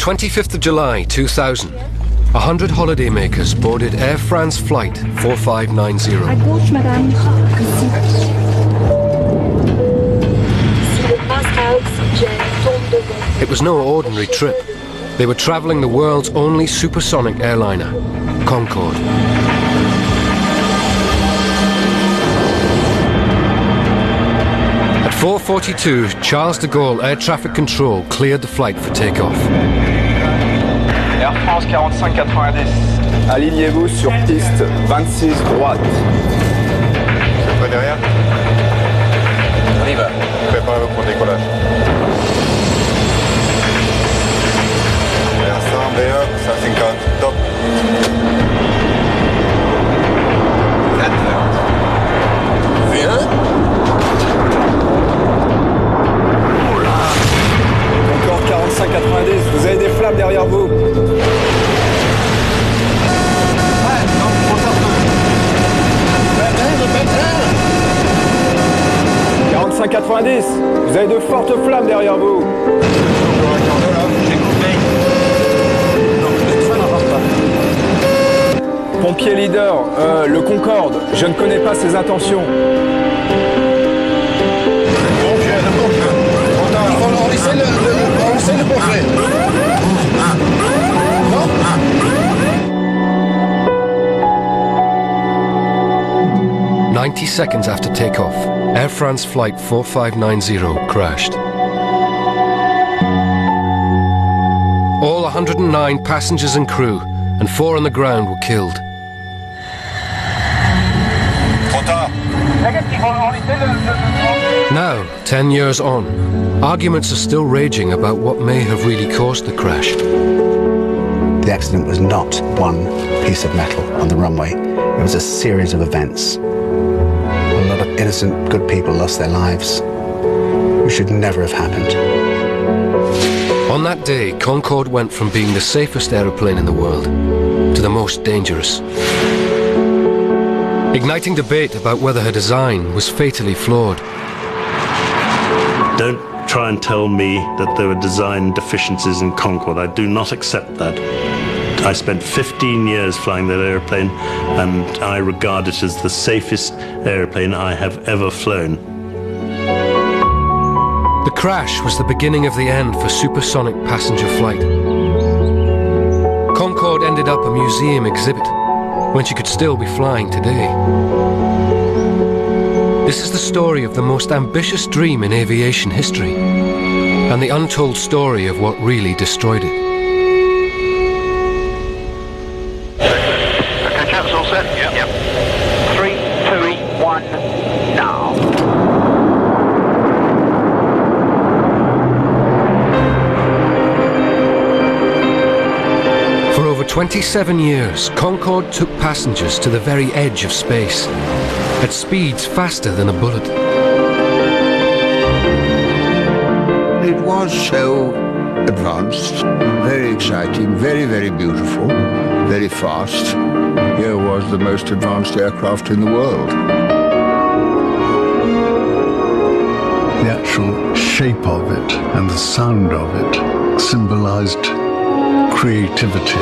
25th of July 2000, 100 holidaymakers boarded Air France flight 4590. À gauche, madame. It was no ordinary trip. They were traveling the world's only supersonic airliner, Concorde. At 4:42, Charles de Gaulle Air Traffic Control cleared the flight for takeoff. Air France 4590. Alignez-vous sur piste 26 droite. C'est pas derrière? On y va. Préparez-vous pour le décollage. There, something called top. Encore 45-90, vous avez des flammes derrière vous. 45-90, vous avez de fortes flammes derrière vous. Pompier leader, le Concorde, je ne connais pas ses intentions. On essaie le portrait. Non? 90 seconds after takeoff, Air France flight 4590 crashed. All 109 passengers and crew and 4 on the ground were killed. Now, 10 years on, arguments are still raging about what may have really caused the crash. The accident was not one piece of metal on the runway. It was a series of events. A lot of innocent, good people lost their lives. It should never have happened. On that day, Concorde went from being the safest aeroplane in the world to the most dangerous, igniting debate about whether her design was fatally flawed. Don't try and tell me that there were design deficiencies in Concorde. I do not accept that. I spent 15 years flying that airplane, and I regard it as the safest airplane I have ever flown. The crash was the beginning of the end for supersonic passenger flight. Concorde ended up a museum exhibit when she could still be flying today. This is the story of the most ambitious dream in aviation history, and the untold story of what really destroyed it. Okay, chaps, all set? Yep. 3, 2, 1, now. For over 27 years, Concorde took passengers to the very edge of space, at speeds faster than a bullet. It was so advanced, very exciting, very, very beautiful, very fast. Here was the most advanced aircraft in the world. The actual shape of it and the sound of it symbolized creativity.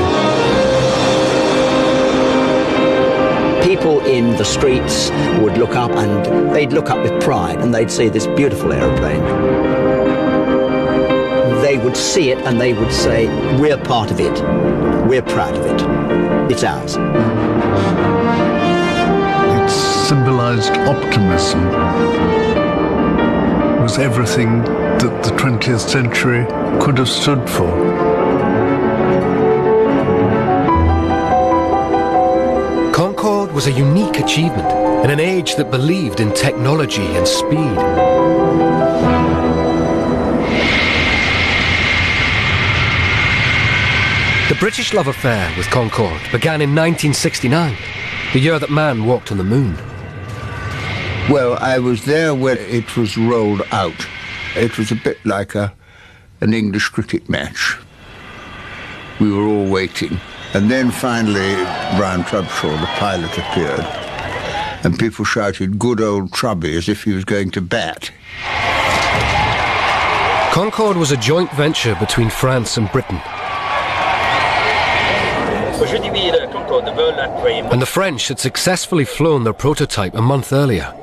People in the streets would look up, and they'd look up with pride, and they'd see this beautiful aeroplane. They would see it and they would say, we're part of it, we're proud of it, it's ours. It symbolized optimism. It was everything that the 20th century could have stood for. Concorde was a unique achievement in an age that believed in technology and speed. The British love affair with Concorde began in 1969, the year that man walked on the moon. Well, I was there when it was rolled out. It was a bit like an English cricket match. We were all waiting. And then finally, Brian Trubshaw, the pilot, appeared. And people shouted, "Good old Trubby," as if he was going to bat. Concorde was a joint venture between France and Britain, And the French had successfully flown their prototype a month earlier.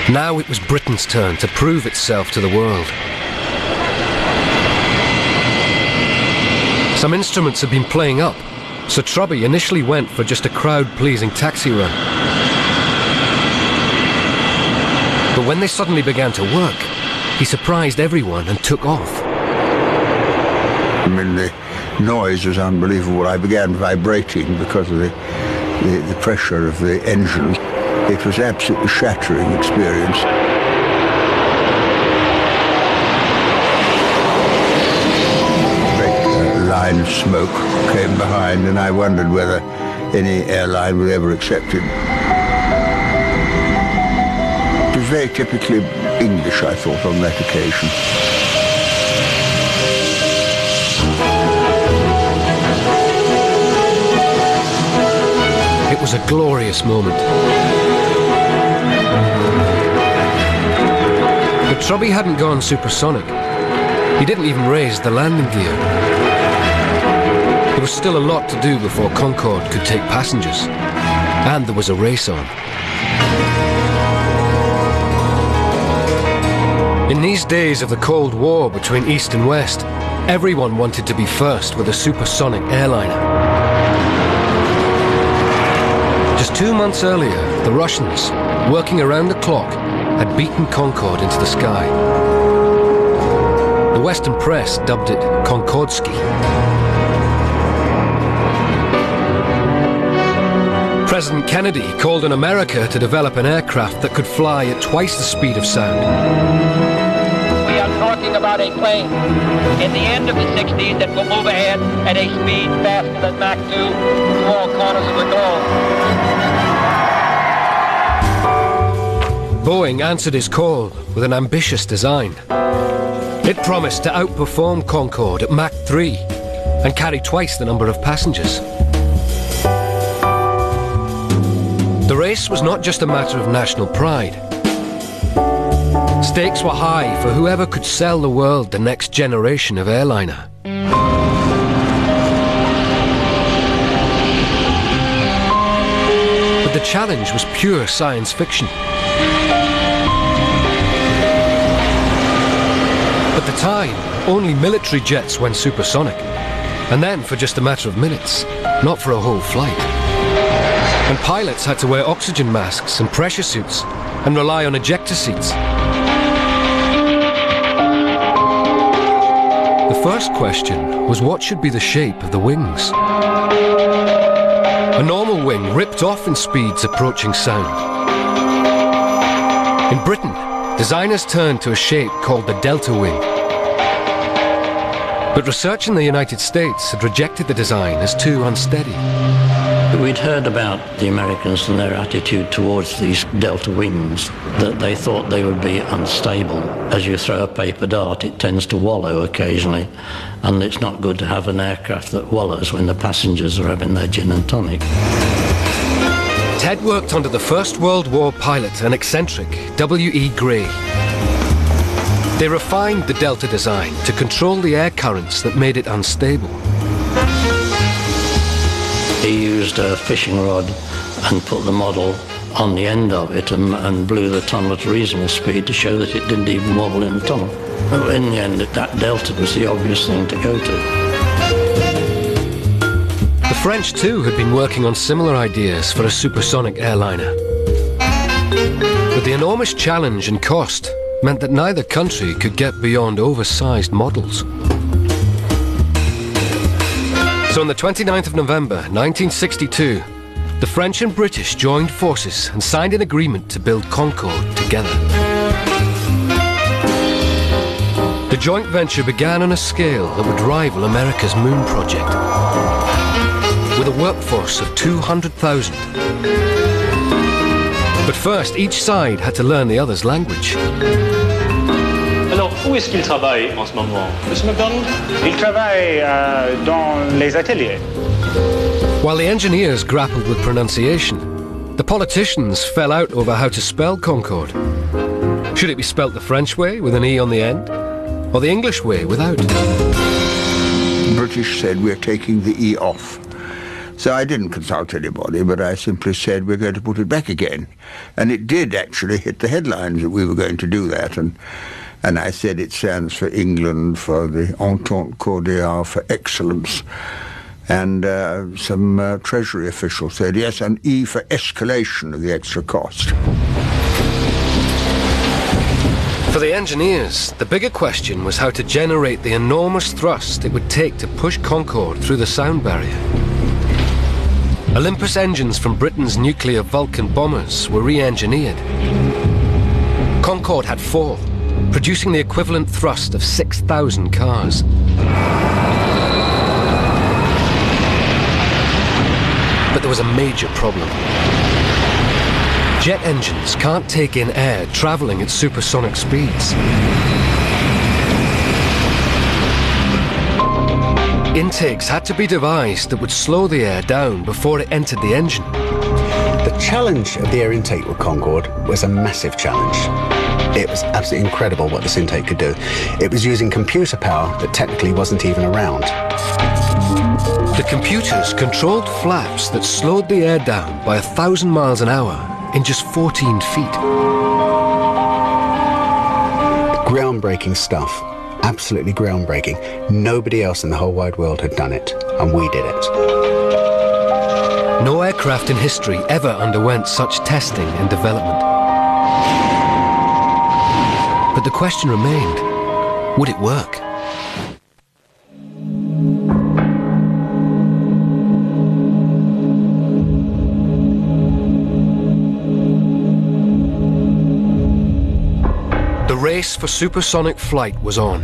Now it was Britain's turn to prove itself to the world. Some instruments had been playing up, so Trubby initially went for just a crowd-pleasing taxi run. But when they suddenly began to work, he surprised everyone and took off. I mean, the noise was unbelievable. I began vibrating because of the pressure of the engine. It was an absolutely shattering experience. A great line of smoke came behind, and I wondered whether any airline would ever accept it. It was very typically English, I thought, on that occasion. It was a glorious moment. But Trubby hadn't gone supersonic. He didn't even raise the landing gear. There was still a lot to do before Concorde could take passengers. And there was a race on. In these days of the Cold War between East and West, everyone wanted to be first with a supersonic airliner. Just 2 months earlier, the Russians, working around the clock, had beaten Concorde into the sky. The Western press dubbed it Concordsky. President Kennedy called on America to develop an aircraft that could fly at twice the speed of sound. We are talking about a plane in the end of the 60s that will move ahead at a speed faster than Mach 2 to all corners of the globe. Boeing answered his call with an ambitious design. It promised to outperform Concorde at Mach 3 and carry twice the number of passengers. The race was not just a matter of national pride. Stakes were high for whoever could sell the world the next generation of airliner. But the challenge was pure science fiction. At the time, only military jets went supersonic, and then for just a matter of minutes, not for a whole flight. And pilots had to wear oxygen masks and pressure suits and rely on ejector seats. The first question was what should be the shape of the wings. A normal wing ripped off in speeds approaching sound. In Britain, designers turned to a shape called the delta wing. But research in the United States had rejected the design as too unsteady. We'd heard about the Americans and their attitude towards these delta wings, that they thought they would be unstable. As you throw a paper dart, it tends to wallow occasionally, and it's not good to have an aircraft that wallows when the passengers are having their gin and tonic. Ted worked under the First World War pilot and eccentric W.E. Gray. They refined the delta design to control the air currents that made it unstable. He used a fishing rod and put the model on the end of it and blew the tunnel at a reasonable speed to show that it didn't even wobble in the tunnel. In the end, that delta was the obvious thing to go to. The French too had been working on similar ideas for a supersonic airliner. But the enormous challenge and cost meant that neither country could get beyond oversized models. So on the 29th of November 1962, the French and British joined forces and signed an agreement to build Concorde together. The joint venture began on a scale that would rival America's moon project, with a workforce of 200,000. But first, each side had to learn the other's language. Alors, où est-ce qu'il travaille en ce moment, Monsieur McDonald? Il travaille dans les ateliers. While the engineers grappled with pronunciation, the politicians fell out over how to spell Concorde. Should it be spelt the French way with an E on the end, or the English way without? British said, we're taking the E off. So I didn't consult anybody, but I simply said, we're going to put it back again. And it did actually hit the headlines that we were going to do that. And I said it stands for England, for the Entente Cordiale, for excellence. And some Treasury officials said, yes, and E for escalation of the extra cost. For the engineers, the bigger question was how to generate the enormous thrust it would take to push Concorde through the sound barrier. Olympus engines from Britain's nuclear Vulcan bombers were re-engineered. Concorde had 4, producing the equivalent thrust of 6,000 cars. But there was a major problem. Jet engines can't take in air traveling at supersonic speeds. Intakes had to be devised that would slow the air down before it entered the engine. The challenge of the air intake with Concorde was a massive challenge. It was absolutely incredible what this intake could do. It was using computer power that technically wasn't even around. The computers controlled flaps that slowed the air down by 1,000 miles an hour in just 14 feet. Groundbreaking stuff. Absolutely groundbreaking. Nobody else in the whole wide world had done it, and we did it. No aircraft in history ever underwent such testing and development. But the question remained, would it work? The race for supersonic flight was on.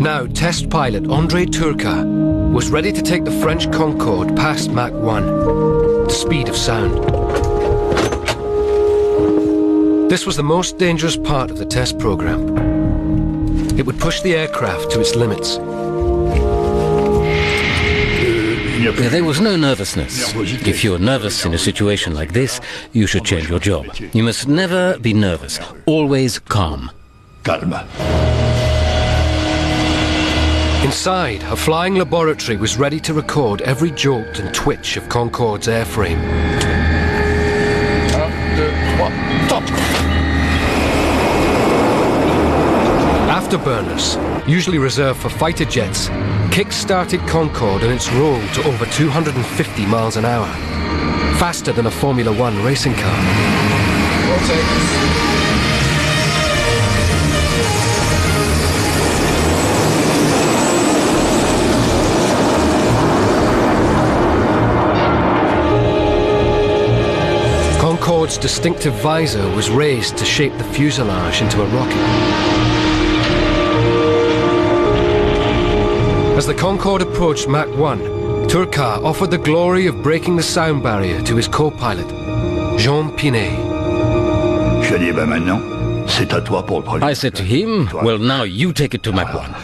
Now, test pilot André Turcat was ready to take the French Concorde past Mach 1, the speed of sound. This was the most dangerous part of the test program. It would push the aircraft to its limits. There was no nervousness. If you're nervous in a situation like this, you should change your job. You must never be nervous. Always calm. Inside, a flying laboratory was ready to record every jolt and twitch of Concorde's airframe. Afterburners, usually reserved for fighter jets, kick-started Concorde on its roll to over 250 miles an hour, faster than a Formula One racing car. Concorde's distinctive visor was raised to shape the fuselage into a rocket. As the Concorde approached Mach 1, Turcat offered the glory of breaking the sound barrier to his co-pilot, Jean Pinet. I said to him, well, now you take it to Mach 1.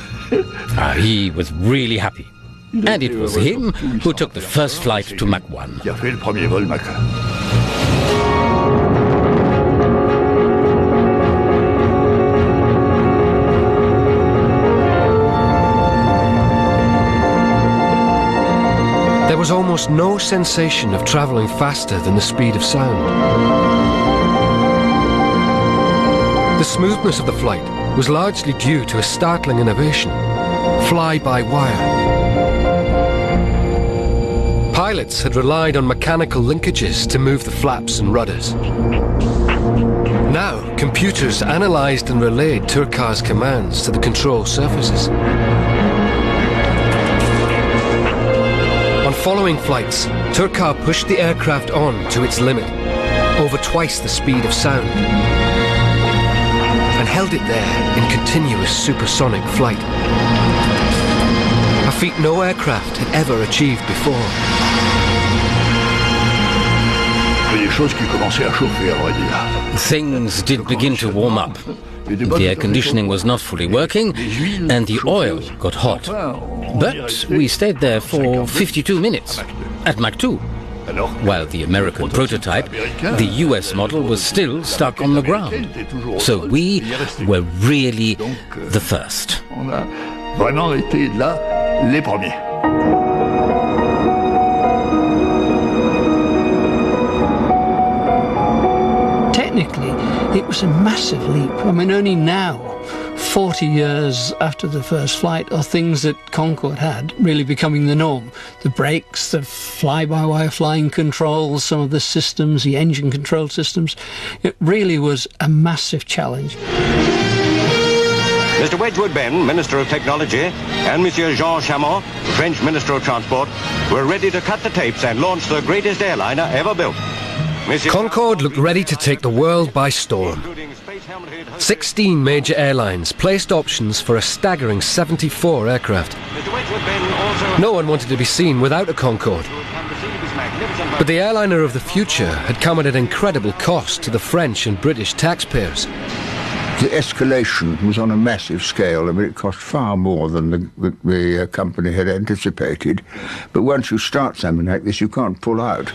He was really happy. And it was him who took the first flight to Mach 1. There was almost no sensation of traveling faster than the speed of sound. The smoothness of the flight was largely due to a startling innovation: fly-by-wire. Pilots had relied on mechanical linkages to move the flaps and rudders. Now, computers analyzed and relayed Turcat's commands to the control surfaces. On following flights, Turcat pushed the aircraft on to its limit, over twice the speed of sound, and held it there in continuous supersonic flight. A feat no aircraft had ever achieved before. Things did begin to warm up. The air conditioning was not fully working, and the oil got hot. But we stayed there for 52 minutes, at Mach 2. while the American prototype, the US model, was still stuck on the ground. So we were really the first. On a vraiment été là les premiers. Technically, it was a massive leap. I mean, only now, 40 years after the first flight, are things that Concorde had really becoming the norm. The brakes, the fly-by-wire flying controls, some of the systems, the engine control systems. It really was a massive challenge. Mr. Wedgwood Ben, Minister of Technology, and Monsieur Jean Chamon, French Minister of Transport, were ready to cut the tapes and launch the greatest airliner ever built. Concorde looked ready to take the world by storm. 16 major airlines placed options for a staggering 74 aircraft. No one wanted to be seen without a Concorde. But the airliner of the future had come at an incredible cost to the French and British taxpayers. The escalation was on a massive scale. I mean, it cost far more than the company had anticipated. But once you start something like this, you can't pull out.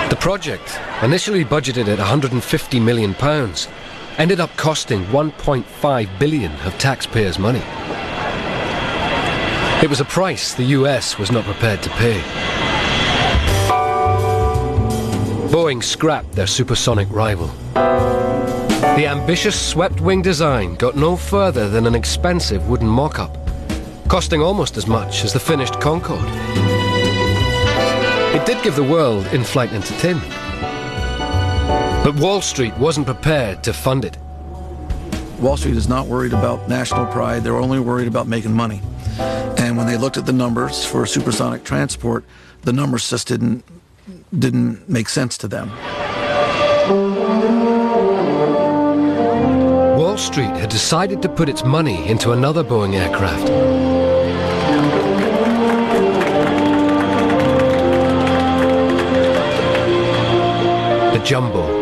The project, initially budgeted at £150 million, ended up costing £1.5 billion of taxpayers' money. It was a price the US was not prepared to pay. Boeing scrapped their supersonic rival. The ambitious swept-wing design got no further than an expensive wooden mock-up, costing almost as much as the finished Concorde. It did give the world in-flight entertainment. But Wall Street wasn't prepared to fund it. Wall Street is not worried about national pride, they're only worried about making money. And when they looked at the numbers for supersonic transport, the numbers just didn't make sense to them. Wall Street had decided to put its money into another Boeing aircraft. The Jumbo.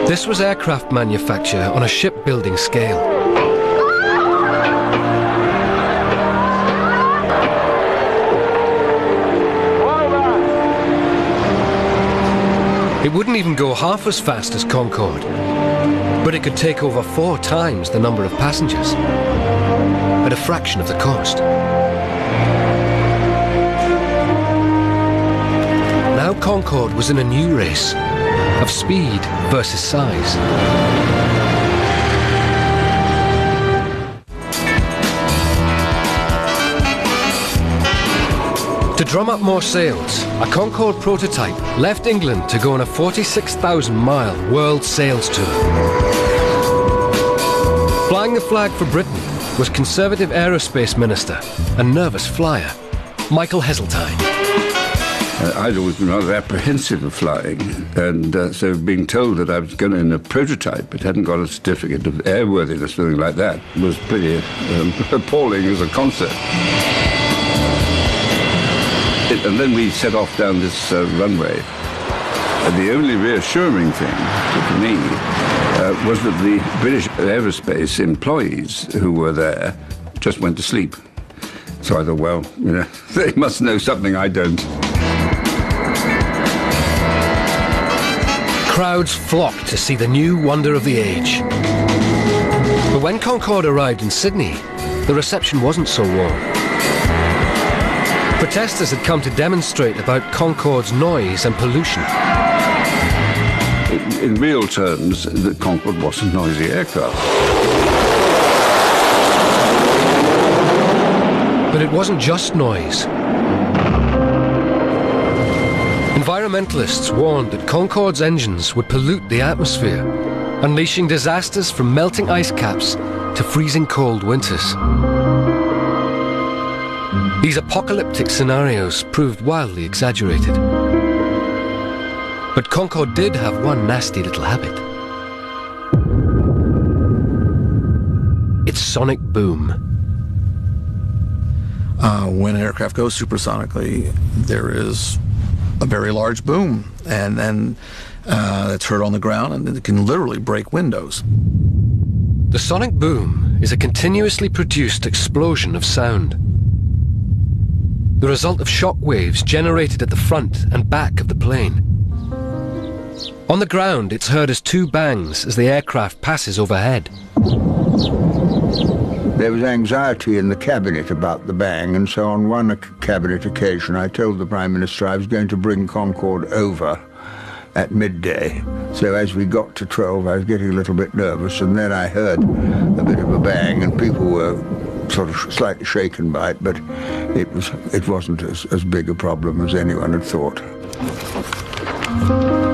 This was aircraft manufacture on a shipbuilding scale. It wouldn't even go half as fast as Concorde, but it could take over 4 times the number of passengers at a fraction of the cost. Now Concorde was in a new race of speed versus size. To drum up more sales, a Concorde prototype left England to go on a 46,000-mile world sales tour. Flying the flag for Britain was Conservative Aerospace Minister and nervous flyer, Michael Heseltine. I'd always been rather apprehensive of flying, and so being told that I was going in a prototype but hadn't got a certificate of airworthiness, something like that, was pretty appalling as a concept. And then we set off down this runway. And the only reassuring thing for me was that the British Aerospace employees who were there just went to sleep. So I thought, well, you know, they must know something I don't. Crowds flocked to see the new wonder of the age. But when Concorde arrived in Sydney, the reception wasn't so warm. Protesters had come to demonstrate about Concorde's noise and pollution. In real terms, the Concorde was a noisy aircraft. But it wasn't just noise. Environmentalists warned that Concorde's engines would pollute the atmosphere, unleashing disasters from melting ice caps to freezing cold winters. These apocalyptic scenarios proved wildly exaggerated. But Concorde did have one nasty little habit. Its sonic boom. When an aircraft goes supersonically, there is a very large boom, and then it's heard on the ground, and it can literally break windows. The sonic boom is a continuously produced explosion of sound. the result of shock waves generated at the front and back of the plane. On the ground, it's heard as two bangs as the aircraft passes overhead. There was anxiety in the cabinet about the bang, and so on one cabinet occasion I told the Prime Minister I was going to bring Concorde over at midday. So as we got to 12, I was getting a little bit nervous, and then I heard a bit of a bang, and people were sort of slightly shaken by it, but it wasn't as big a problem as anyone had thought.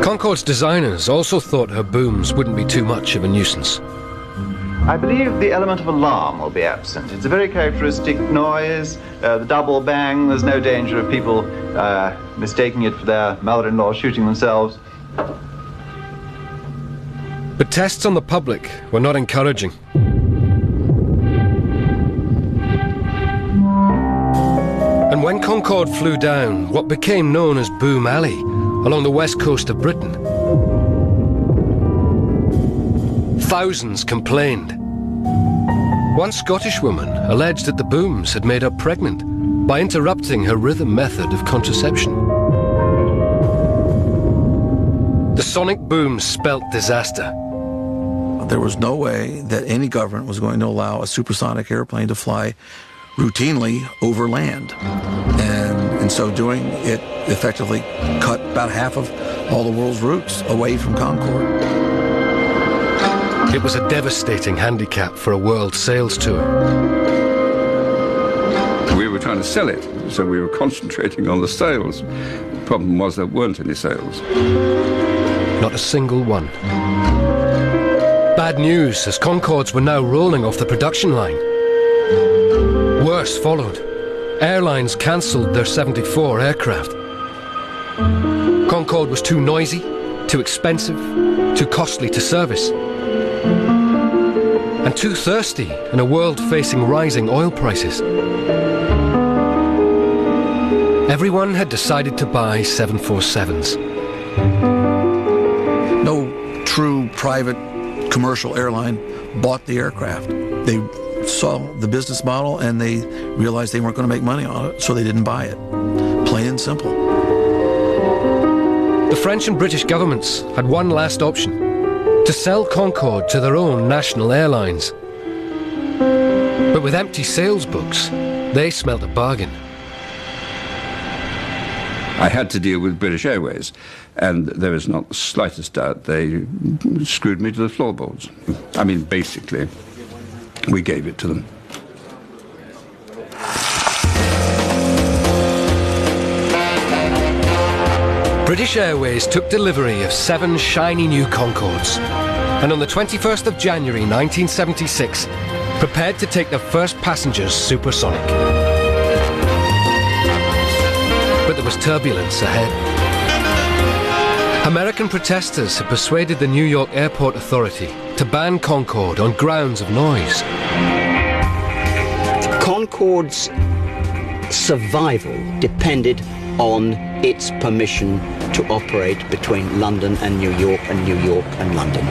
Concorde's designers also thought her booms wouldn't be too much of a nuisance. I believe the element of alarm will be absent. It's a very characteristic noise, the double bang. There's no danger of people mistaking it for their mother-in-law shooting themselves. But tests on the public were not encouraging. And when Concorde flew down what became known as Boom Alley along the west coast of Britain, thousands complained. One Scottish woman alleged that the booms had made her pregnant by interrupting her rhythm method of contraception. The sonic booms spelt disaster. There was no way that any government was going to allow a supersonic airplane to fly routinely over land. And in so doing, it effectively cut about half of all the world's routes away from Concorde. It was a devastating handicap for a world sales tour. We were trying to sell it, so we were concentrating on the sales. The problem was there weren't any sales. Not a single one. Bad news, as Concordes were now rolling off the production line. Worse followed. Airlines cancelled their 74 aircraft. Concorde was too noisy, too expensive, too costly to service, and too thirsty in a world facing rising oil prices. Everyone had decided to buy 747s. No true private commercial airline bought the aircraft. They saw the business model and they realized they weren't going to make money on it, so they didn't buy it. Plain and simple. The French and British governments had one last option: to sell Concorde to their own national airlines. But with empty sales books, they smelt a bargain. I had to deal with British Airways, and there is not the slightest doubt they screwed me to the floorboards. I mean, basically, we gave it to them. British Airways took delivery of 7 shiny new Concordes, and on the 21st of January 1976, prepared to take their first passengers supersonic. But there was turbulence ahead. American protesters had persuaded the New York Airport Authority to ban Concorde on grounds of noise. Concorde's survival depended on its permission to operate between London and New York and New York and London.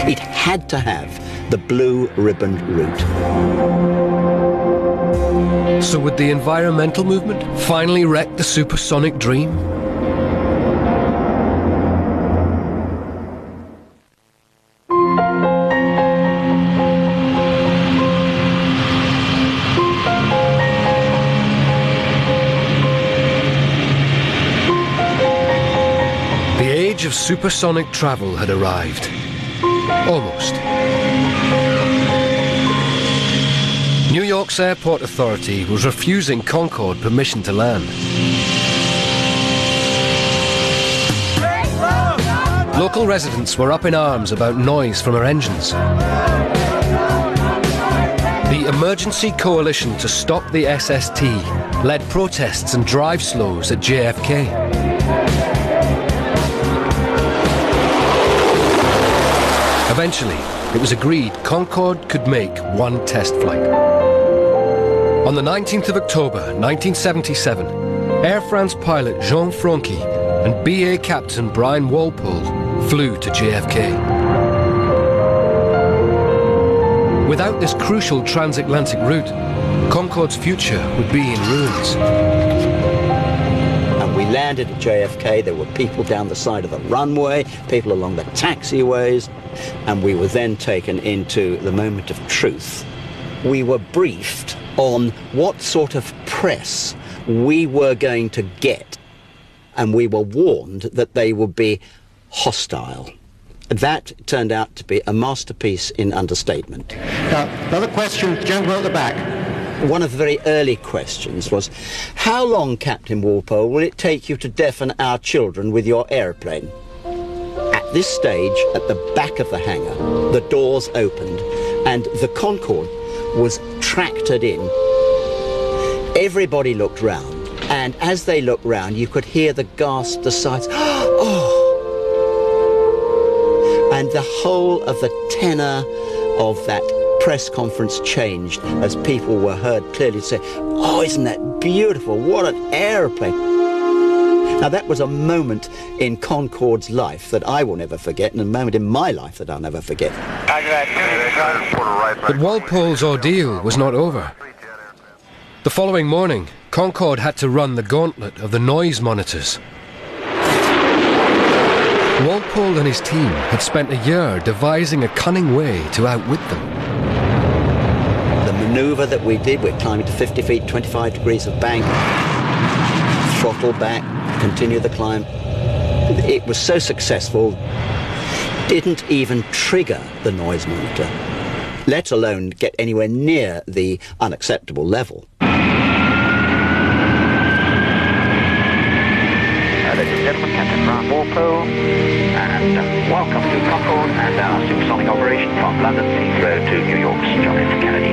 It had to have the blue ribbon route. So would the environmental movement finally wreck the supersonic dream? The age of supersonic travel had arrived. Almost. New York's Airport Authority was refusing Concorde permission to land. Local residents were up in arms about noise from her engines. The Emergency Coalition to Stop the SST led protests and drive-slows at JFK. Eventually, it was agreed Concorde could make one test flight. On the 19th of October 1977, Air France pilot Jean Franqui and BA captain Brian Walpole flew to JFK. Without this crucial transatlantic route, Concorde's future would be in ruins. And we landed at JFK. There were people down the side of the runway, people along the taxiways, and we were then taken into the moment of truth. We were briefed on what sort of press we were going to get, and we were warned that they would be hostile. That turned out to be a masterpiece in understatement. Another question, gentleman at the back. One of the very early questions was, how long, Captain Walpole, will it take you to deafen our children with your aeroplane? At this stage, at the back of the hangar, the doors opened and the Concorde was tractored in. Everybody looked round, and as they looked round, you could hear the gasp, the sighs, oh! And the whole of the tenor of that press conference changed as people were heard clearly say, oh, isn't that beautiful? What an aeroplane. Now, that was a moment in Concorde's life that I will never forget, and a moment in my life that I'll never forget. But Walpole's ordeal was not over. The following morning, Concorde had to run the gauntlet of the noise monitors. Walpole and his team had spent a year devising a cunning way to outwit them. The manoeuvre that we did, we're climbing to 50 feet, 25 degrees of bank, throttle back, continue the climb. It was so successful, didn't even trigger the noise monitor, let alone get anywhere near the unacceptable level. Ladies and gentlemen, Captain Brian Walpole, and welcome to Concorde and our supersonic operation from London Heathrow to New York's John F. Kennedy.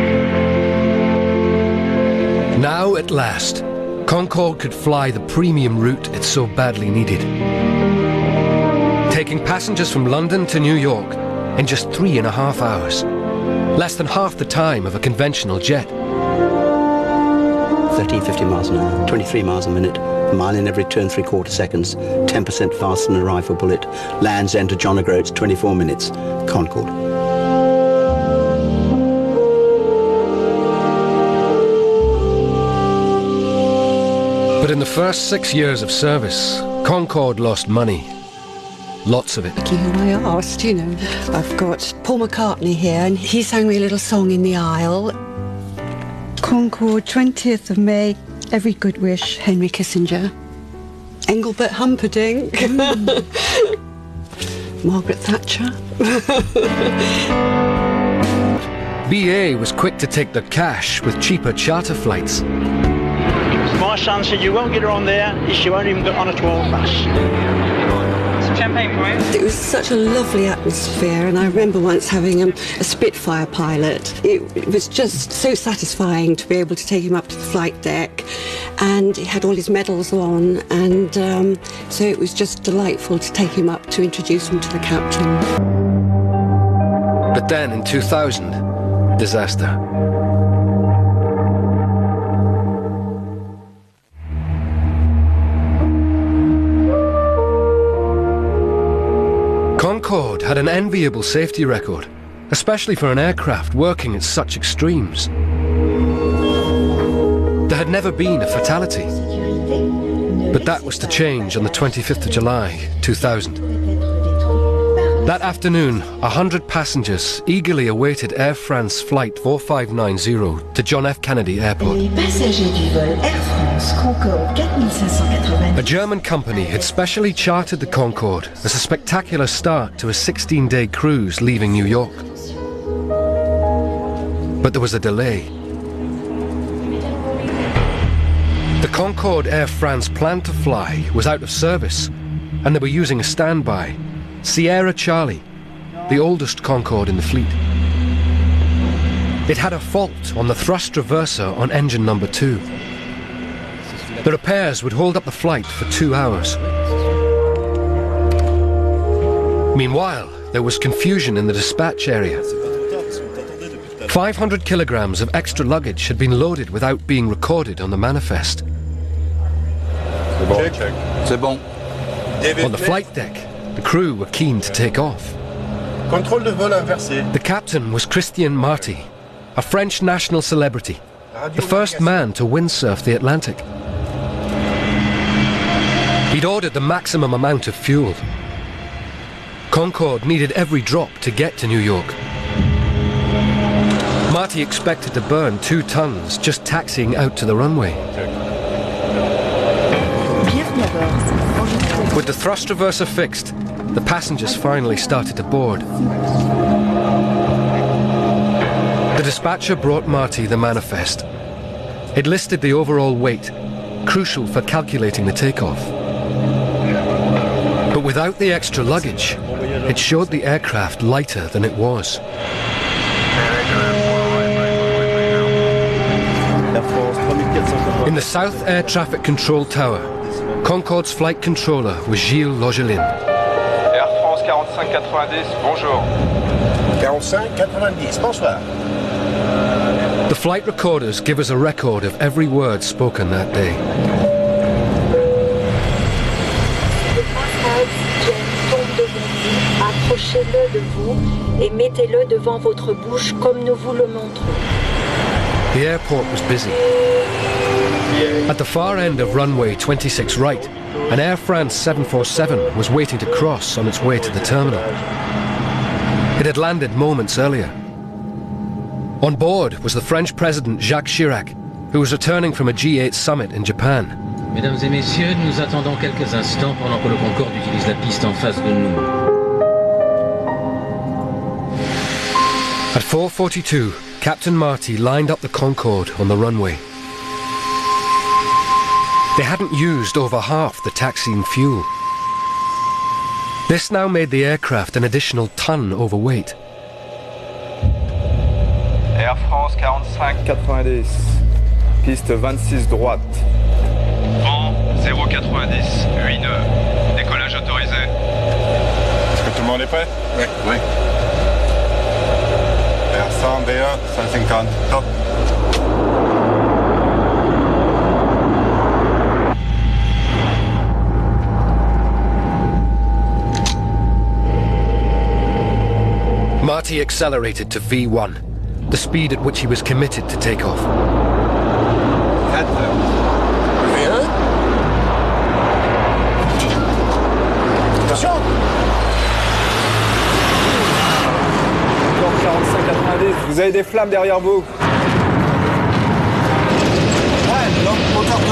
Now, at last, Concorde could fly the premium route it so badly needed, taking passengers from London to New York in just 3.5 hours, less than half the time of a conventional jet. 13, 15 miles an hour, 23 miles a minute, a mile in every 2 3/4 seconds, 10% faster than a rifle bullet, lands into John O'Groats, 24 minutes, Concorde. But in the first 6 years of service, Concorde lost money. Lots of it. I asked, you know. I've got Paul McCartney here, and he sang me a little song in the aisle. Concorde, 20th of May, every good wish, Henry Kissinger. Engelbert Humperdinck. Margaret Thatcher. BA was quick to take the cash with cheaper charter flights. My son said, you won't get her on there if she won't even get on a 12 bus. Some champagne for you? It was such a lovely atmosphere, and I remember once having a Spitfire pilot. It was just so satisfying to be able to take him up to the flight deck, and he had all his medals on, and so it was just delightful to take him up to introduce him to the captain. But then in 2000, disaster. Concorde had an enviable safety record, especially for an aircraft working at such extremes. There had never been a fatality, but that was to change on the 25th of July, 2000. That afternoon, 100 passengers eagerly awaited Air France Flight 4590 to John F. Kennedy Airport. A German company had specially chartered the Concorde as a spectacular start to a 16-day cruise leaving New York. But there was a delay. The Concorde Air France planned to fly was out of service, and they were using a standby, Sierra Charlie, the oldest Concorde in the fleet. It had a fault on the thrust reverser on engine number 2. The repairs would hold up the flight for 2 hours. Meanwhile, there was confusion in the dispatch area. 500 kilograms of extra luggage had been loaded without being recorded on the manifest. C'est bon. On the flight deck, the crew were keen to take off. Contrôle de vol inversé. The captain was Christian Marty, a French national celebrity, the first man to windsurf the Atlantic. He'd ordered the maximum amount of fuel. Concorde needed every drop to get to New York. Marty expected to burn 2 tons just taxiing out to the runway. With the thrust reverser fixed, the passengers finally started to board. The dispatcher brought Marty the manifest. It listed the overall weight, crucial for calculating the takeoff. But without the extra luggage, it showed the aircraft lighter than it was. In the South Air Traffic Control Tower, Concorde's flight controller was Gilles Logelin. Air France 4590, bonjour. 4590, bonsoir. The flight recorders give us a record of every word spoken that day. Approchez-le de vous et mettez-le devant votre bouche comme nous vous le montrons. The airport was busy. At the far end of runway 26 right, an Air France 747 was waiting to cross on its way to the terminal. It had landed moments earlier. On board was the French President Jacques Chirac, who was returning from a G8 summit in Japan. Mesdames et messieurs, nous attendons quelques instants pendant que le Concorde utilise la piste en face de nous. At 4:42, Captain Marty lined up the Concorde on the runway. They hadn't used over half the taxiing fuel. This now made the aircraft an additional ton overweight. Air France 4590, piste 26 droite. Vent 090, 8 nœuds. Décollage autorisé. Est-ce que tout le monde est prêt? Oui. Oui. Air 100, V1, 150, top. Marty accelerated to V1, the speed at which he was committed to take off. Attention! Encore 45-90, vous avez des flammes derrière vous. Ouais, donc, moteur 2.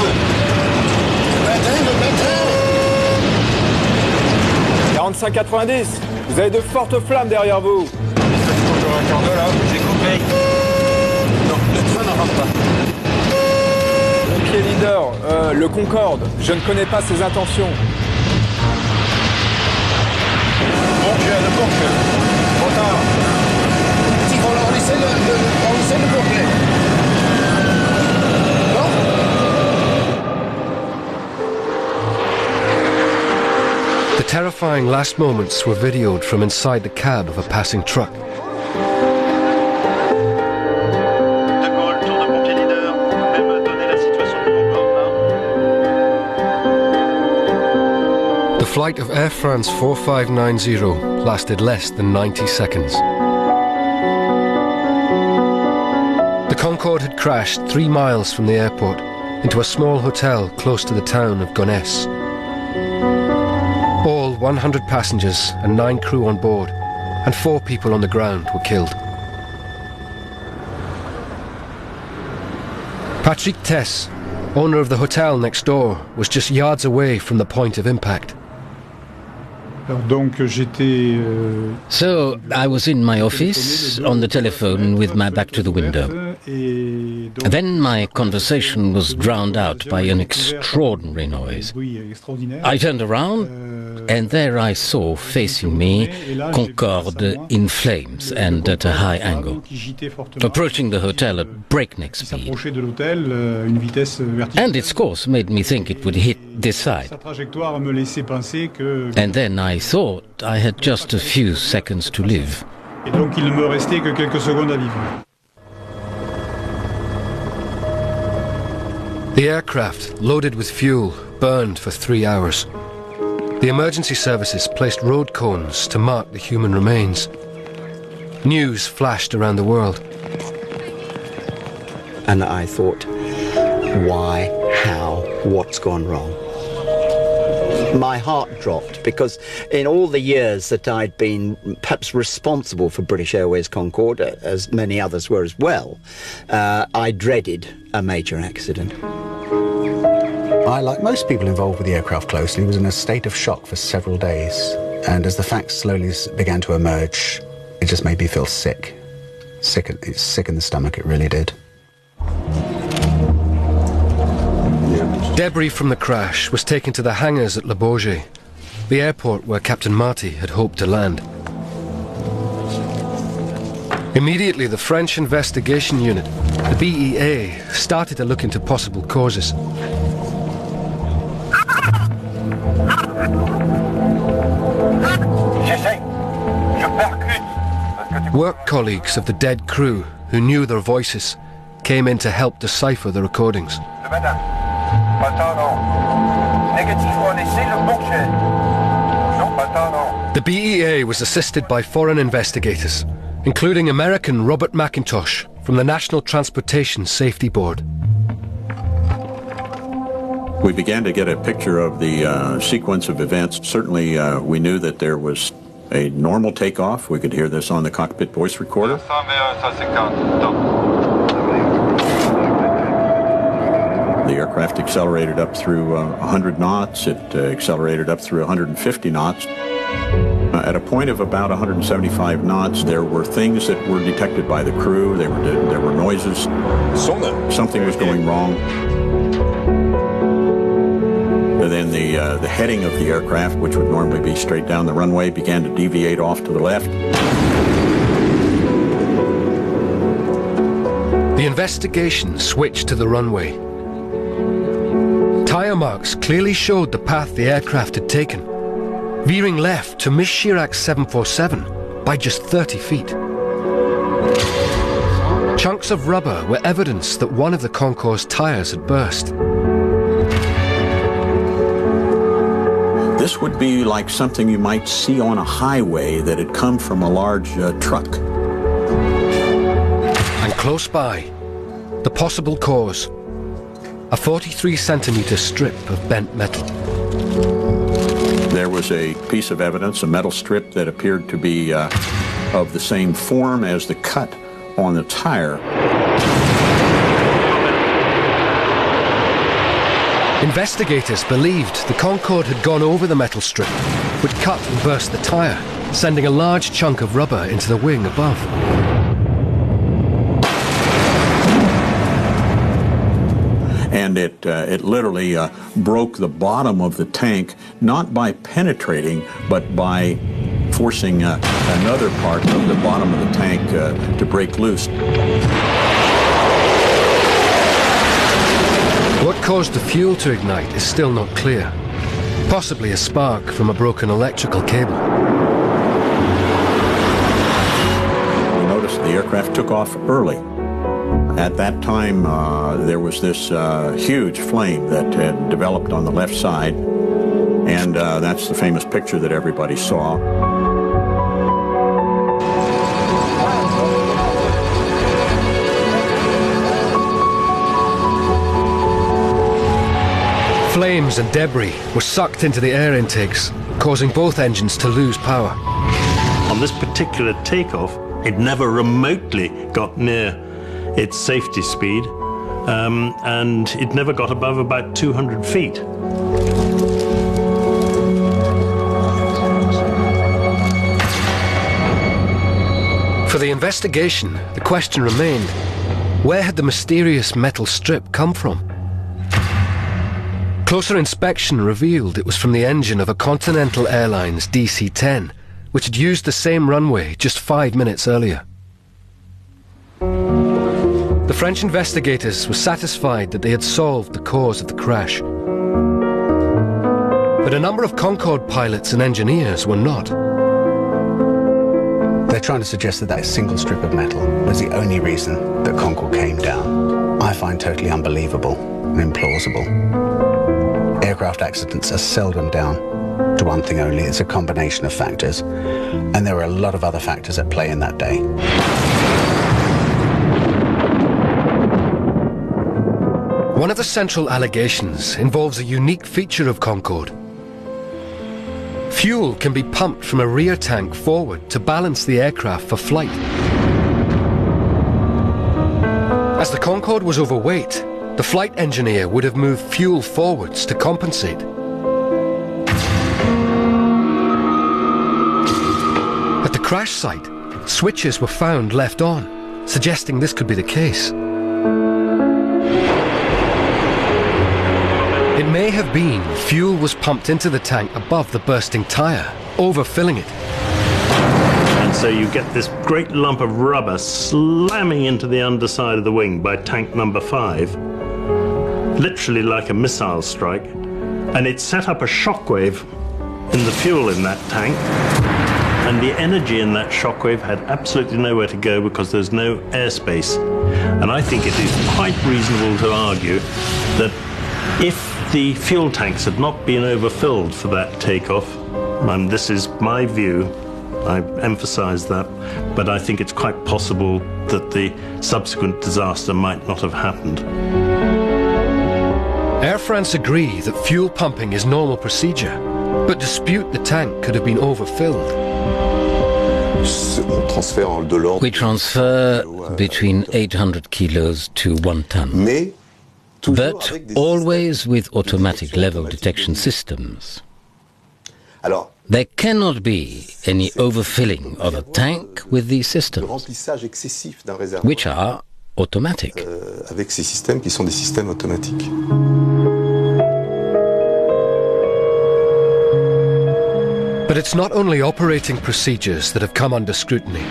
Le 45-90, vous avez de fortes flammes derrière vous. Là, j'ai coupé. Non, le train n'en rentre pas. Pompier leader, le Concorde, je ne connais pas ses intentions. Le porte. Retard. Si, on essaie de porter. Non? The terrifying last moments were videoed from inside the cab of a passing truck. The flight of Air France 4590 lasted less than 90 seconds. The Concorde had crashed 3 miles from the airport into a small hotel close to the town of Gonesse. All 100 passengers and 9 crew on board, and 4 people on the ground were killed. Patrick Tess, owner of the hotel next door, was just yards away from the point of impact. So I was in my office on the telephone with my back to the window. Then my conversation was drowned out by an extraordinary noise. I turned around and there I saw facing me Concorde in flames and at a high angle, approaching the hotel at breakneck speed. And its course made me think it would hit this side. And then I thought I had just a few seconds to live. The aircraft, loaded with fuel, burned for 3 hours. The emergency services placed road cones to mark the human remains. News flashed around the world. And I thought, why, how, what's gone wrong? My heart dropped, because in all the years that I'd been perhaps responsible for British Airways Concorde, as many others were as well, I dreaded a major accident. I, like most people involved with the aircraft closely, was in a state of shock for several days. And as the facts slowly began to emerge, it just made me feel sick. Sick in the stomach, it really did. Debris from the crash was taken to the hangars at Le Bourget, the airport where Captain Marty had hoped to land. Immediately, the French investigation unit, the BEA, started to look into possible causes. Work colleagues of the dead crew, who knew their voices, came in to help decipher the recordings. The BEA was assisted by foreign investigators, including American Robert McIntosh from the National Transportation Safety Board. We began to get a picture of the sequence of events. Certainly, we knew that there was a normal takeoff. We could hear this on the cockpit voice recorder. The aircraft accelerated up through 100 knots. It accelerated up through 150 knots. At a point of about 175 knots, there were things that were detected by the crew. There were noises. Something was going wrong. And then the heading of the aircraft, which would normally be straight down the runway, began to deviate off to the left. The investigation switched to the runway. Tyre marks clearly showed the path the aircraft had taken, veering left to miss Chirac's 747 by just 30 feet. Chunks of rubber were evidence that one of the Concorde's tyres had burst. This would be like something you might see on a highway that had come from a large truck. And close by, the possible cause, a 43-centimeter strip of bent metal. There was a piece of evidence, a metal strip that appeared to be of the same form as the cut on the tire. Investigators believed the Concorde had gone over the metal strip, which cut and burst the tire, sending a large chunk of rubber into the wing above. And it literally broke the bottom of the tank, not by penetrating, but by forcing another part of the bottom of the tank to break loose. What caused the fuel to ignite is still not clear. Possibly a spark from a broken electrical cable. We noticed the aircraft took off early. At that time, there was this huge flame that had developed on the left side, and that's the famous picture that everybody saw. Flames and debris were sucked into the air intakes, causing both engines to lose power. On this particular takeoff, it never remotely got near its safety speed, and it never got above about 200 feet. For the investigation, the question remained, where had the mysterious metal strip come from? Closer inspection revealed it was from the engine of a Continental Airlines DC-10, which had used the same runway just 5 minutes earlier. The French investigators were satisfied that they had solved the cause of the crash. But a number of Concorde pilots and engineers were not. They're trying to suggest that that single strip of metal was the only reason that Concorde came down. I find totally unbelievable and implausible. Aircraft accidents are seldom down to one thing only. It's a combination of factors, and there were a lot of other factors at play in that day. One of the central allegations involves a unique feature of Concorde. Fuel can be pumped from a rear tank forward to balance the aircraft for flight. As the Concorde was overweight, the flight engineer would have moved fuel forwards to compensate. At the crash site, switches were found left on, suggesting this could be the case. It may have been fuel was pumped into the tank above the bursting tyre, overfilling it. And so you get this great lump of rubber slamming into the underside of the wing by tank number 5, literally like a missile strike, and it set up a shockwave in the fuel in that tank, and the energy in that shockwave had absolutely nowhere to go because there's no airspace. And I think it is quite reasonable to argue that if the fuel tanks had not been overfilled for that takeoff, and this is my view, I emphasize that, but I think it's quite possible that the subsequent disaster might not have happened. Air France agree that fuel pumping is normal procedure, but dispute the tank could have been overfilled. We transfer between 800 kilos to 1 ton, but always with automatic level detection systems. There cannot be any overfilling of a tank with these systems, which are automatic. But it's not only operating procedures that have come under scrutiny.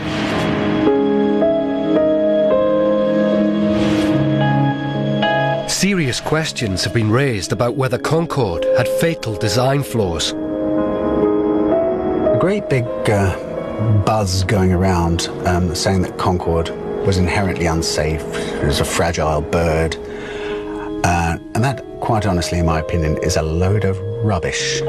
Serious questions have been raised about whether Concorde had fatal design flaws. A great big buzz going around saying that Concorde was inherently unsafe, it was a fragile bird, and that, quite honestly, in my opinion, is a load of rubbish.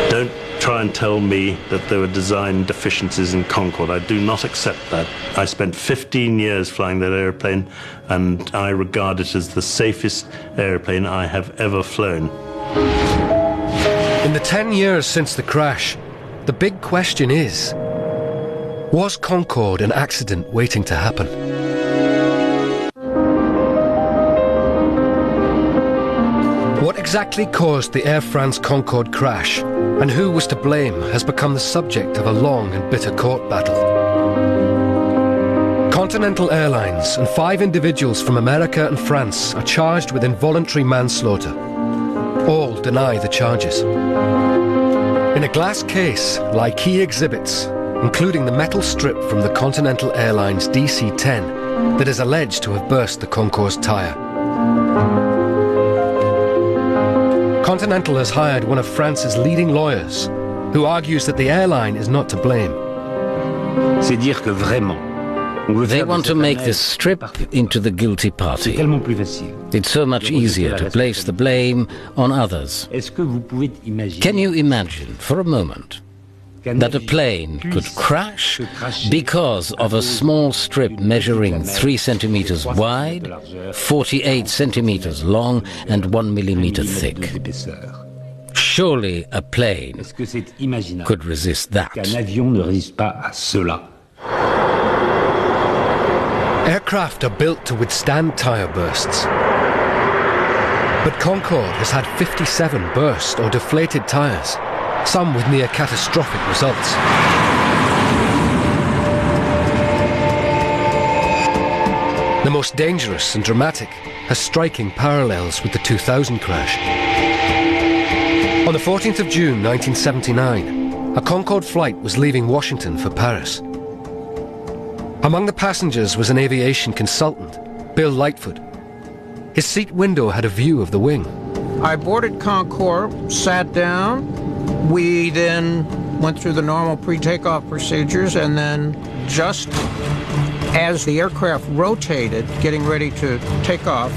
Don't try and tell me that there were design deficiencies in Concorde. I do not accept that. I spent 15 years flying that airplane, and I regard it as the safest airplane I have ever flown. In the 10 years since the crash, the big question is, was Concorde an accident waiting to happen? What exactly caused the Air France Concorde crash, and who was to blame, has become the subject of a long and bitter court battle. Continental Airlines and 5 individuals from America and France are charged with involuntary manslaughter. All deny the charges. In a glass case lie key exhibits, including the metal strip from the Continental Airlines DC-10 that is alleged to have burst the Concorde's tyre. Continental has hired one of France's leading lawyers, who argues that the airline is not to blame. They want to make this strip into the guilty party. It's so much easier to place the blame on others. Can you imagine for a moment that a plane could crash because of a small strip measuring 3 centimeters wide, 48 centimeters long, and 1 millimeter thick? Surely a plane could resist that. Aircraft are built to withstand tyre bursts. But Concorde has had 57 burst or deflated tyres, some with near catastrophic results. The most dangerous and dramatic has striking parallels with the 2000 crash. On the 14th of June 1979, a Concorde flight was leaving Washington for Paris. Among the passengers was an aviation consultant, Bill Lightfoot. His seat window had a view of the wing. I boarded Concorde, sat down. We then went through the normal pre-takeoff procedures, and then just as the aircraft rotated, getting ready to take off,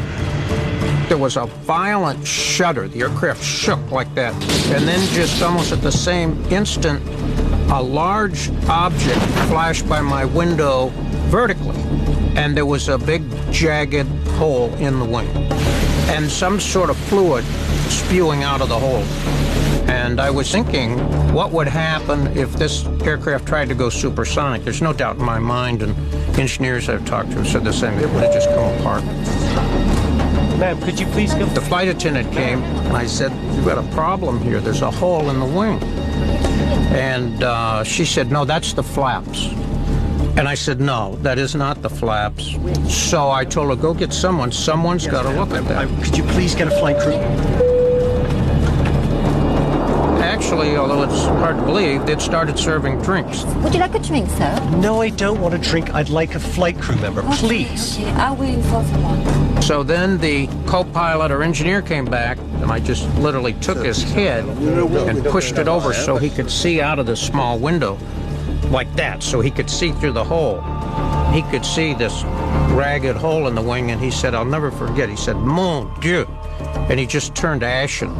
there was a violent shudder. The aircraft shook like that. And then just almost at the same instant, a large object flashed by my window vertically. And there was a big, jagged hole in the wing and some sort of fluid spewing out of the hole. And I was thinking, what would happen if this aircraft tried to go supersonic? There's no doubt in my mind, and engineers I've talked to have said the same. It would have just come apart. Ma'am, could you please come? The flight attendant came, and I said, "You've got a problem here. There's a hole in the wing." And she said, "No, that's the flaps." And I said, "No, that is not the flaps." So I told her, "Go get someone. Someone's got to look at that." Could you please get a flight crew? Actually, although it's hard to believe, they'd started serving drinks. Would you like a drink, sir? No, I don't want a drink. I'd like a flight crew member, please. Okay, I will inform one. So then the co-pilot or engineer came back, and I just literally took his head and pushed it over so he could see out of the small window, like that, so he could see through the hole. He could see this ragged hole in the wing, and he said, I'll never forget, he said, "Mon Dieu," and he just turned ashen.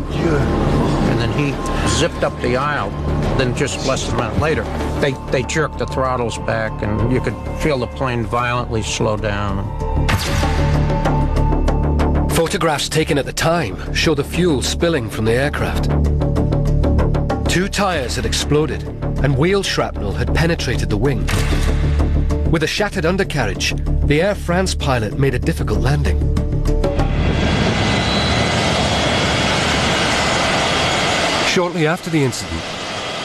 And then he zipped up the aisle. Then just less than a minute later, they jerked the throttles back, and you could feel the plane violently slow down. Photographs taken at the time show the fuel spilling from the aircraft. 2 tires had exploded, and wheel shrapnel had penetrated the wing. With a shattered undercarriage, the Air France pilot made a difficult landing. Shortly after the incident,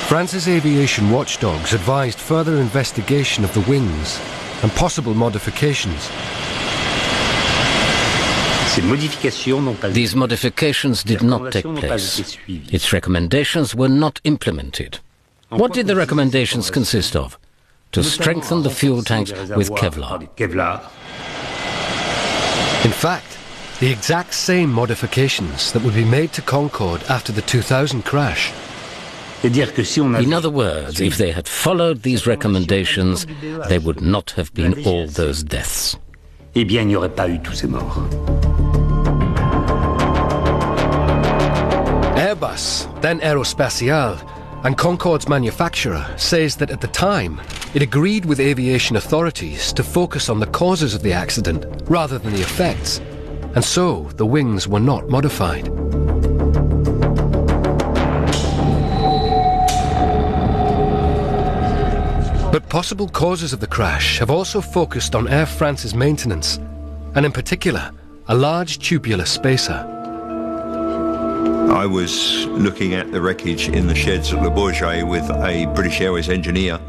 France's aviation watchdogs advised further investigation of the wings and possible modifications. These modifications did not take place. Its recommendations were not implemented. What did the recommendations consist of? To strengthen the fuel tanks with Kevlar. In fact, the exact same modifications that would be made to Concorde after the 2000 crash. In other words, if they had followed these recommendations, there would not have been all those deaths. Airbus, then Aerospatiale, and Concorde's manufacturer says that at the time, it agreed with aviation authorities to focus on the causes of the accident rather than the effects, and so the wings were not modified. But possible causes of the crash have also focused on Air France's maintenance, and in particular, a large tubular spacer. I was looking at the wreckage in the sheds at Le Bourget with a British Airways engineer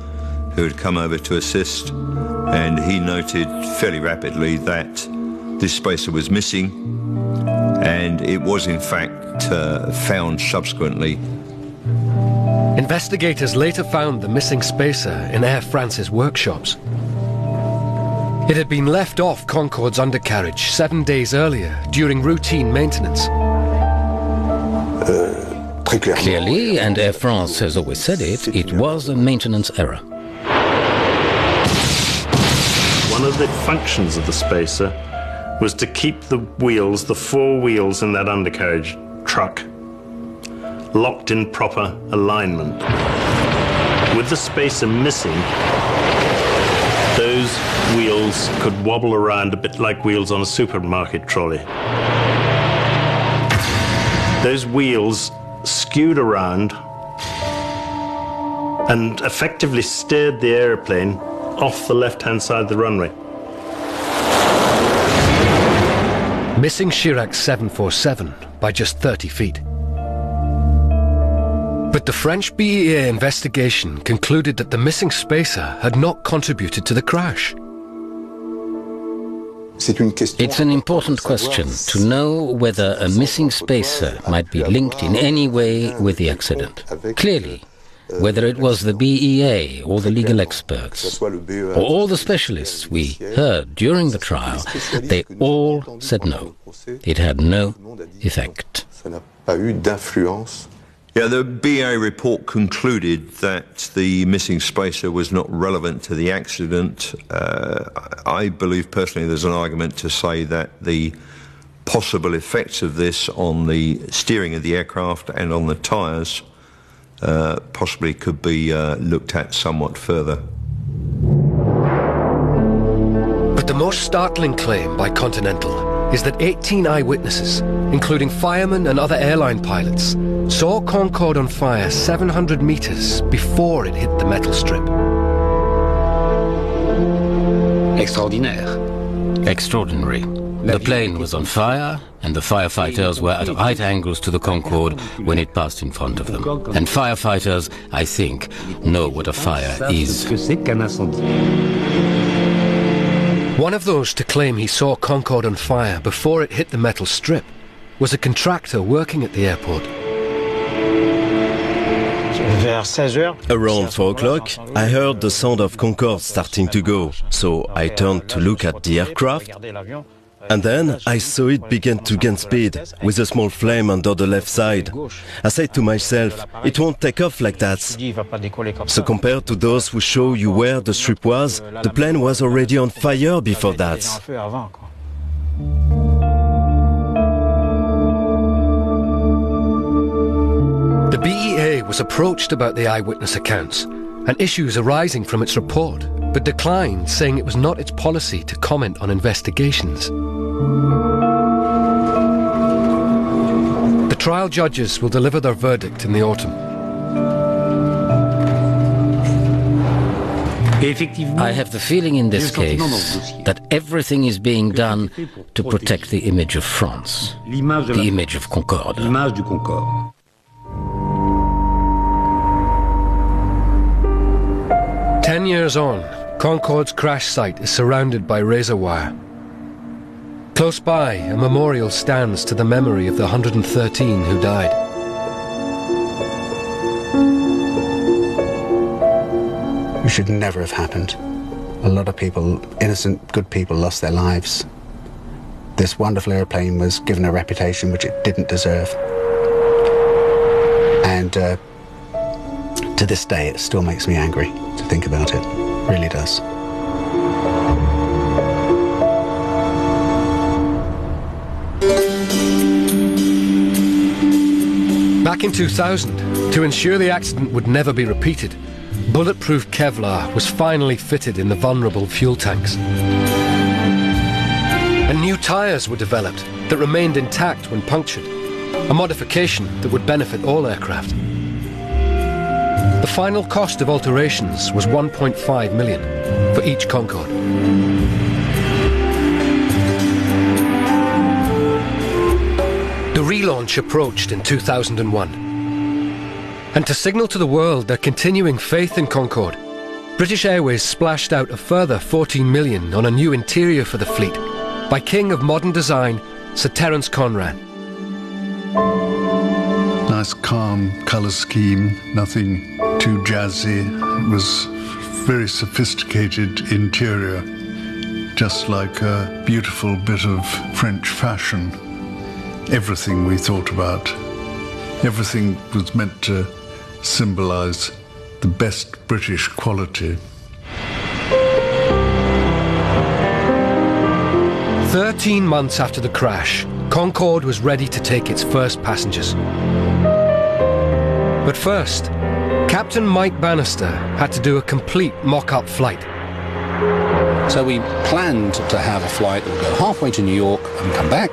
who had come over to assist, and he noted fairly rapidly that this spacer was missing, and it was in fact found subsequently. Investigators later found the missing spacer in Air France's workshops. It had been left off Concorde's undercarriage 7 days earlier during routine maintenance. Clearly, and Air France has always said it, it was a maintenance error. One of the functions of the spacer was to keep the wheels, the 4 wheels in that undercarriage truck, locked in proper alignment. With the spacer missing, those wheels could wobble around a bit like wheels on a supermarket trolley. Those wheels skewed around and effectively steered the airplane off the left-hand side of the runway. Missing Chirac's 747 by just 30 feet. But the French BEA investigation concluded that the missing spacer had not contributed to the crash. It's an important question to know whether a missing spacer might be linked in any way with the accident. Clearly, whether it was the BEA or the legal experts, or all the specialists we heard during the trial, they all said no. It had no effect. Yeah, the BA report concluded that the missing spacer was not relevant to the accident. I believe personally there's an argument to say that the possible effects of this on the steering of the aircraft and on the tyres possibly could be looked at somewhat further. But the most startling claim by Continental is that 18 eyewitnesses, including firemen and other airline pilots, saw Concorde on fire 700 meters before it hit the metal strip. Extraordinaire. Extraordinary. The plane was on fire, and the firefighters were at right angles to the Concorde when it passed in front of them. And firefighters, I think, know what a fire is. One of those to claim he saw Concorde on fire before it hit the metal strip was a contractor working at the airport. Around 4 o'clock, I heard the sound of Concorde starting to go, so I turned to look at the aircraft, and then I saw it begin to gain speed, with a small flame under the left side. I said to myself, it won't take off like that. So compared to those who show you where the strip was, the plane was already on fire before that. The BEA was approached about the eyewitness accounts and issues arising from its report, but declined, saying it was not its policy to comment on investigations. The trial judges will deliver their verdict in the autumn. I have the feeling in this case that everything is being done to protect the image of France, the image of Concorde. 10 years on, Concorde's crash site is surrounded by razor wire. Close by, a memorial stands to the memory of the 113 who died. It should never have happened. A lot of people, innocent, good people, lost their lives. This wonderful airplane was given a reputation which it didn't deserve. And to this day, it still makes me angry to think about it. It really does. Back in 2000, to ensure the accident would never be repeated, bulletproof Kevlar was finally fitted in the vulnerable fuel tanks. And new tyres were developed that remained intact when punctured, a modification that would benefit all aircraft. The final cost of alterations was $1.5 million for each Concorde. The relaunch approached in 2001. And to signal to the world their continuing faith in Concorde, British Airways splashed out a further $14 million on a new interior for the fleet by king of modern design, Sir Terence Conran. Nice calm colour scheme, nothing too jazzy. It was very sophisticated interior, just like a beautiful bit of French fashion. Everything we thought about, everything was meant to symbolise the best British quality. 13 months after the crash, Concorde was ready to take its first passengers. But first, Captain Mike Bannister had to do a complete mock-up flight. So we planned to have a flight that would go halfway to New York and come back.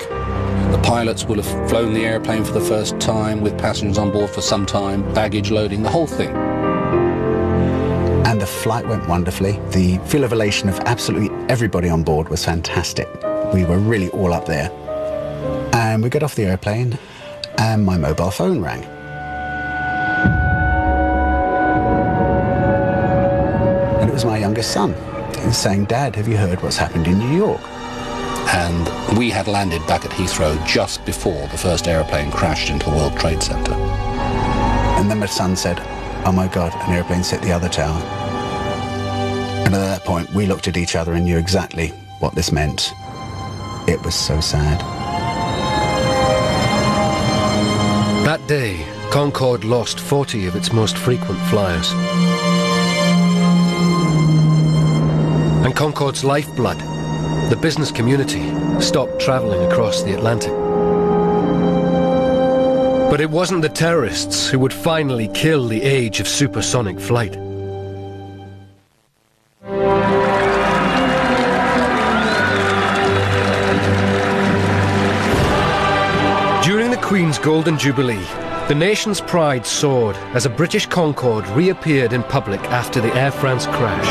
The pilots will have flown the airplane for the first time with passengers on board for some time, baggage loading, the whole thing. And the flight went wonderfully. The feel of elation of absolutely everybody on board was fantastic. We were really all up there. And we got off the airplane and my mobile phone rang. And it was my youngest son. He was saying, "Dad, have you heard what's happened in New York?" And we had landed back at Heathrow just before the first airplane crashed into the World Trade Center. And then my son said, "Oh my God, an airplane's hit the other tower." And at that point, we looked at each other and knew exactly what this meant. It was so sad. That day, Concorde lost 40 of its most frequent flyers. And Concorde's lifeblood, the business community, stopped travelling across the Atlantic. But it wasn't the terrorists who would finally kill the age of supersonic flight. During the Queen's Golden Jubilee, the nation's pride soared as a British Concorde reappeared in public after the Air France crash.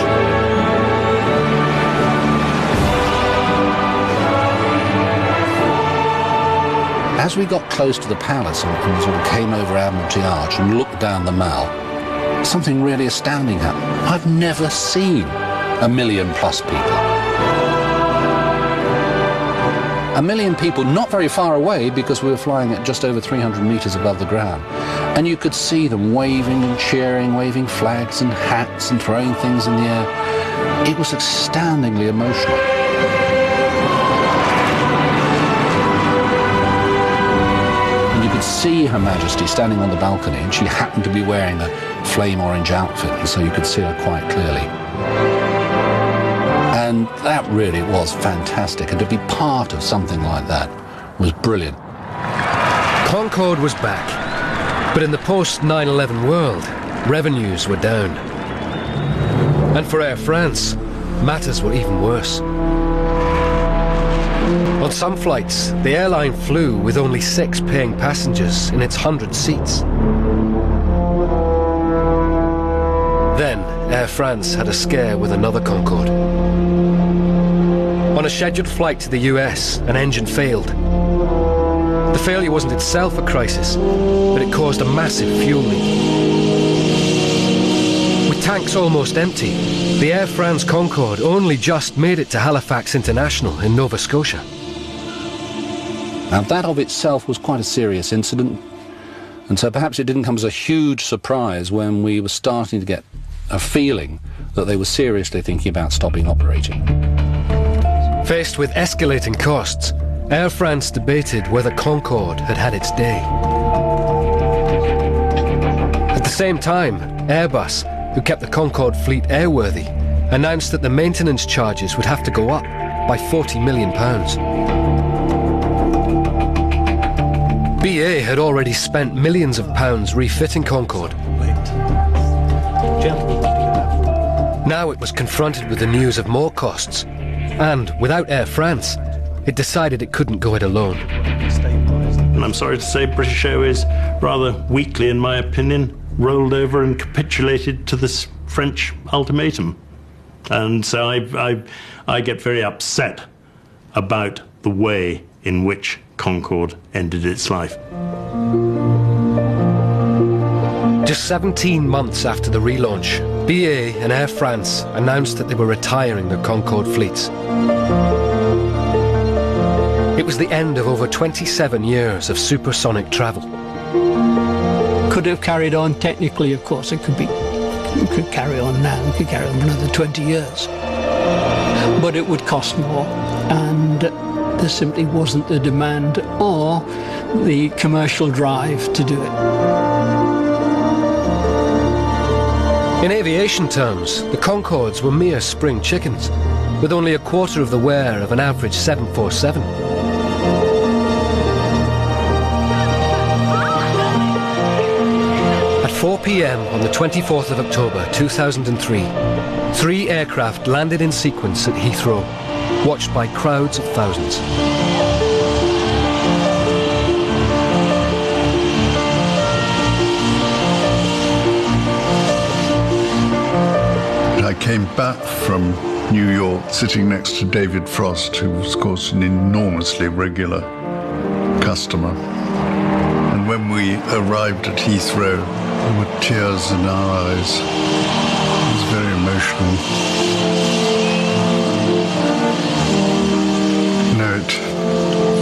As we got close to the palace and sort of came over Admiralty Arch and looked down the Mall, something really astounding happened. I've never seen 1 million plus people. 1 million people not very far away, because we were flying at just over 300 meters above the ground. And you could see them waving and cheering, waving flags and hats and throwing things in the air. It was astoundingly emotional. See Her Majesty standing on the balcony, and she happened to be wearing a flame orange outfit, and so you could see her quite clearly. And that really was fantastic, and to be part of something like that was brilliant. Concorde was back, but in the post-9/11 world, revenues were down. And for Air France, matters were even worse. On some flights, the airline flew with only 6 paying passengers in its 100 seats. Then, Air France had a scare with another Concorde. On a scheduled flight to the US, an engine failed. The failure wasn't itself a crisis, but it caused a massive fuel leak. With tanks almost empty, the Air France Concorde only just made it to Halifax International in Nova Scotia. Now, that of itself was quite a serious incident, and so perhaps it didn't come as a huge surprise when we were starting to get a feeling that they were seriously thinking about stopping operating. Faced with escalating costs, Air France debated whether Concorde had had its day. At the same time, Airbus, who kept the Concorde fleet airworthy, announced that the maintenance charges would have to go up by £40 million. BA had already spent millions of pounds refitting Concorde. Now it was confronted with the news of more costs, and without Air France, it decided it couldn't go it alone. And I'm sorry to say, British Airways, rather weakly in my opinion, rolled over and capitulated to this French ultimatum. And so I get very upset about the way in which Concorde ended its life. Just 17 months after the relaunch, BA and Air France announced that they were retiring their Concorde fleets. It was the end of over 27 years of supersonic travel. Could have carried on technically, of course. It could carry on now. It could carry on for another 20 years. But it would cost more, and there simply wasn't the demand or the commercial drive to do it. In aviation terms, the Concordes were mere spring chickens, with only a quarter of the wear of an average 747. At 4 p.m. on the 24th of October 2003, 3 aircraft landed in sequence at Heathrow, watched by crowds of thousands. I came back from New York sitting next to David Frost, who was, of course, an enormously regular customer. And when we arrived at Heathrow, there were tears in our eyes. It was very emotional. It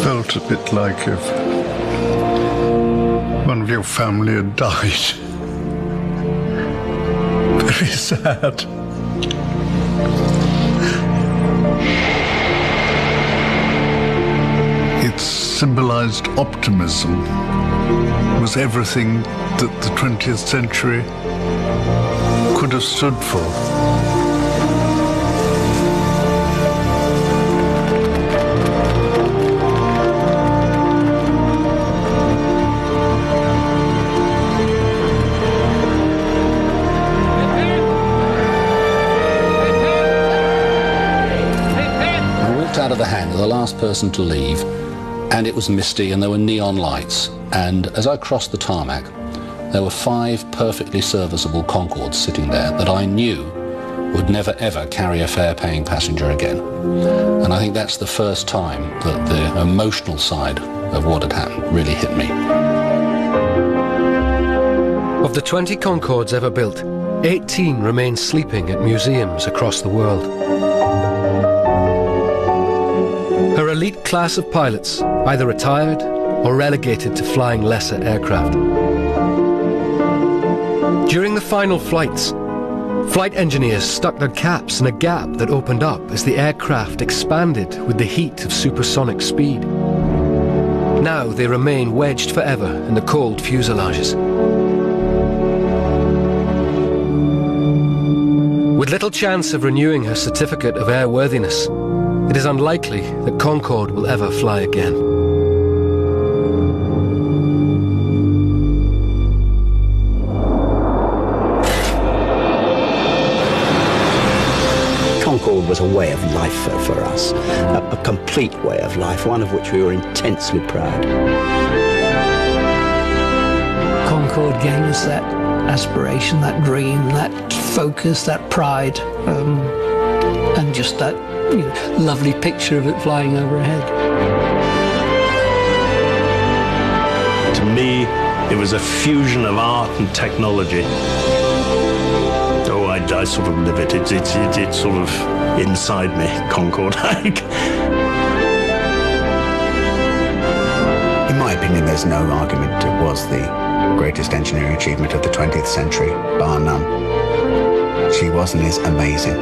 felt a bit like if one of your family had died. Very sad. It symbolized optimism. It was everything that the 20th century could have stood for. Out of the hangar, the last person to leave, and it was misty and there were neon lights. And as I crossed the tarmac, there were 5 perfectly serviceable Concords sitting there that I knew would never ever carry a fare-paying passenger again. And I think that's the first time that the emotional side of what had happened really hit me. Of the 20 Concords ever built, 18 remain sleeping at museums across the world. Her elite class of pilots either retired or relegated to flying lesser aircraft. During the final flights, flight engineers stuck their caps in a gap that opened up as the aircraft expanded with the heat of supersonic speed. Now they remain wedged forever in the cold fuselages. With little chance of renewing her certificate of airworthiness, it is unlikely that Concorde will ever fly again. Concorde was a way of life for us, a complete way of life, one of which we were intensely proud. Concorde gave us that aspiration, that dream, that focus, that pride, and just that lovely picture of it flying overhead. To me, it was a fusion of art and technology. Oh, I sort of live it. It's sort of inside me, Concorde. In my opinion, there's no argument it was the greatest engineering achievement of the 20th century, bar none. She was and is amazing.